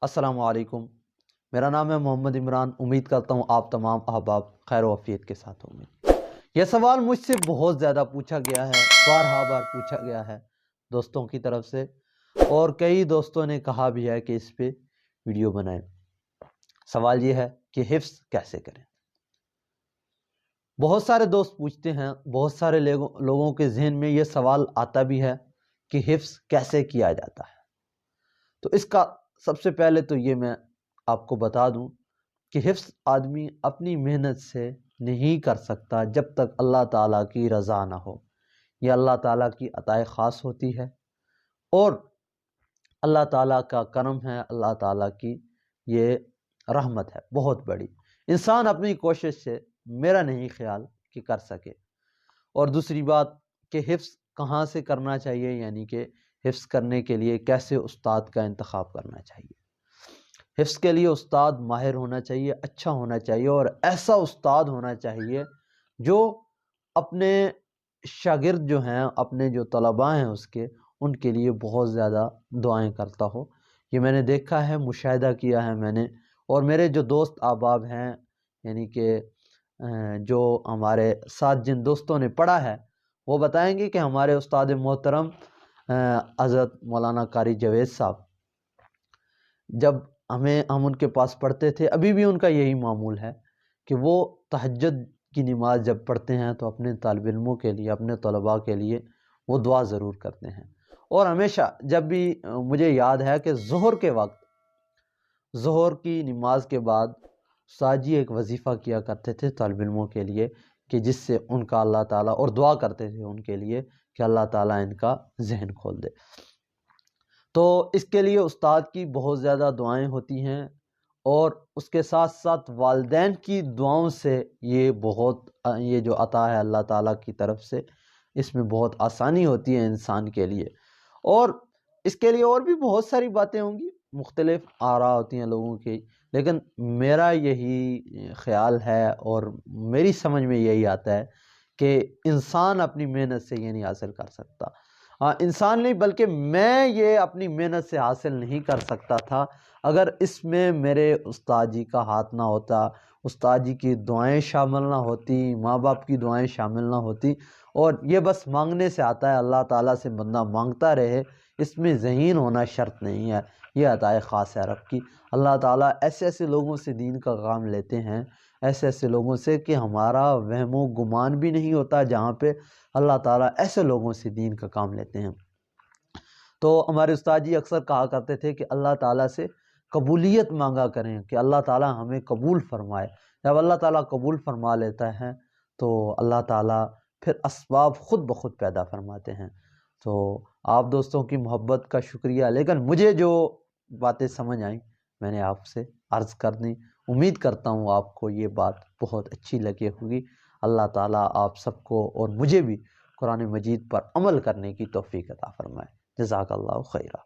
السلام علیکم، میرا نام ہے محمد عمران۔ امید کرتا ہوں آپ تمام احباب خیر و عافیت کے ساتھ ہوں گے۔ یہ سوال مجھ سے بہت زیادہ پوچھا گیا ہے، بارہا بار پوچھا گیا ہے دوستوں کی طرف سے، اور کئی دوستوں نے کہا بھی ہے کہ اس پہ ویڈیو بنائیں۔ سوال یہ ہے کہ حفظ کیسے کریں۔ بہت سارے دوست پوچھتے ہیں، بہت سارے لوگوں کے ذہن میں یہ سوال آتا بھی ہے کہ حفظ کیسے کیا جاتا ہے۔ تو اس کا سب سے پہلے تو یہ میں آپ کو بتا دوں کہ حفظ آدمی اپنی محنت سے نہیں کر سکتا جب تک اللہ تعالیٰ کی رضا نہ ہو۔ یہ اللہ تعالیٰ کی عطائے خاص ہوتی ہے، اور اللہ تعالیٰ کا کرم ہے، اللہ تعالیٰ کی یہ رحمت ہے بہت بڑی۔ انسان اپنی کوشش سے میرا نہیں خیال کہ کر سکے۔ اور دوسری بات کہ حفظ کہاں سے کرنا چاہیے، یعنی کہ حفظ کرنے کے لیے کیسے استاد کا انتخاب کرنا چاہیے۔ حفظ کے لیے استاد ماہر ہونا چاہیے، اچھا ہونا چاہیے، اور ایسا استاد ہونا چاہیے جو اپنے شاگرد جو ہیں، اپنے جو طلباء ہیں ان کے لیے بہت زیادہ دعائیں کرتا ہو۔ یہ میں نے دیکھا ہے، مشاہدہ کیا ہے میں نے، اور میرے جو دوست احباب ہیں، یعنی کہ جو ہمارے ساتھ جن دوستوں نے پڑھا ہے، وہ بتائیں گے کہ ہمارے استاد محترم حضرت مولانا قاری جاوید صاحب، جب ہم ان کے پاس پڑھتے تھے، ابھی بھی ان کا یہی معمول ہے کہ وہ تہجد کی نماز جب پڑھتے ہیں تو اپنے طالب علموں کے لیے، اپنے طلباء کے لیے وہ دعا ضرور کرتے ہیں۔ اور ہمیشہ جب بھی مجھے یاد ہے کہ ظہر کے وقت، ظہر کی نماز کے بعد استاد جی ایک وظیفہ کیا کرتے تھے طالب علموں کے لیے کہ جس سے ان کا اللہ تعالیٰ، اور دعا کرتے تھے ان کے لیے کہ اللہ تعالیٰ ان کا ذہن کھول دے۔ تو اس کے لیے استاد کی بہت زیادہ دعائیں ہوتی ہیں، اور اس کے ساتھ ساتھ والدین کی دعاؤں سے یہ جو عطا ہے اللہ تعالیٰ کی طرف سے، اس میں بہت آسانی ہوتی ہے انسان کے لیے۔ اور اس کے لیے اور بھی بہت ساری باتیں ہوں گی، مختلف آراء ہوتی ہیں لوگوں کی، لیکن میرا یہی خیال ہے اور میری سمجھ میں یہی آتا ہے کہ انسان اپنی محنت سے یہ نہیں حاصل کر سکتا۔ انسان نہیں، بلکہ میں یہ اپنی محنت سے حاصل نہیں کر سکتا تھا اگر اس میں میرے استاد جی کا ہاتھ نہ ہوتا، استاد جی کی دعائیں شامل نہ ہوتی، ماں باپ کی دعائیں شامل نہ ہوتی۔ اور یہ بس مانگنے سے آتا ہے، اللہ تعالیٰ سے بندہ مانگتا رہے، اس میں ذہین ہونا شرط نہیں ہے، یہ عطائے خاص ہے رب کی۔ اللہ تعالیٰ ایسے ایسے لوگوں سے دین کا کام لیتے ہیں، ایسے ایسے لوگوں سے کہ ہمارا وہم و گمان بھی نہیں ہوتا، جہاں پہ اللہ تعالیٰ ایسے لوگوں سے دین کا کام لیتے ہیں۔ تو ہمارے استاد جی اکثر کہا کرتے تھے کہ اللہ تعالیٰ سے قبولیت مانگا کریں کہ اللہ تعالیٰ ہمیں قبول فرمائے۔ جب اللہ تعالیٰ قبول فرما لیتا ہے تو اللہ تعالیٰ پھر اسباب خود بخود پیدا فرماتے ہیں۔ تو آپ دوستوں کی محبت کا شکریہ، لیکن مجھے جو باتیں سمجھ آئیں میں نے آپ سے عرض کر دیں۔ امید کرتا ہوں آپ کو یہ بات بہت اچھی لگی ہوگی۔ اللہ تعالیٰ آپ سب کو اور مجھے بھی قرآن مجید پر عمل کرنے کی توفیق عطا فرمائے۔ جزاک اللہ خیرہ۔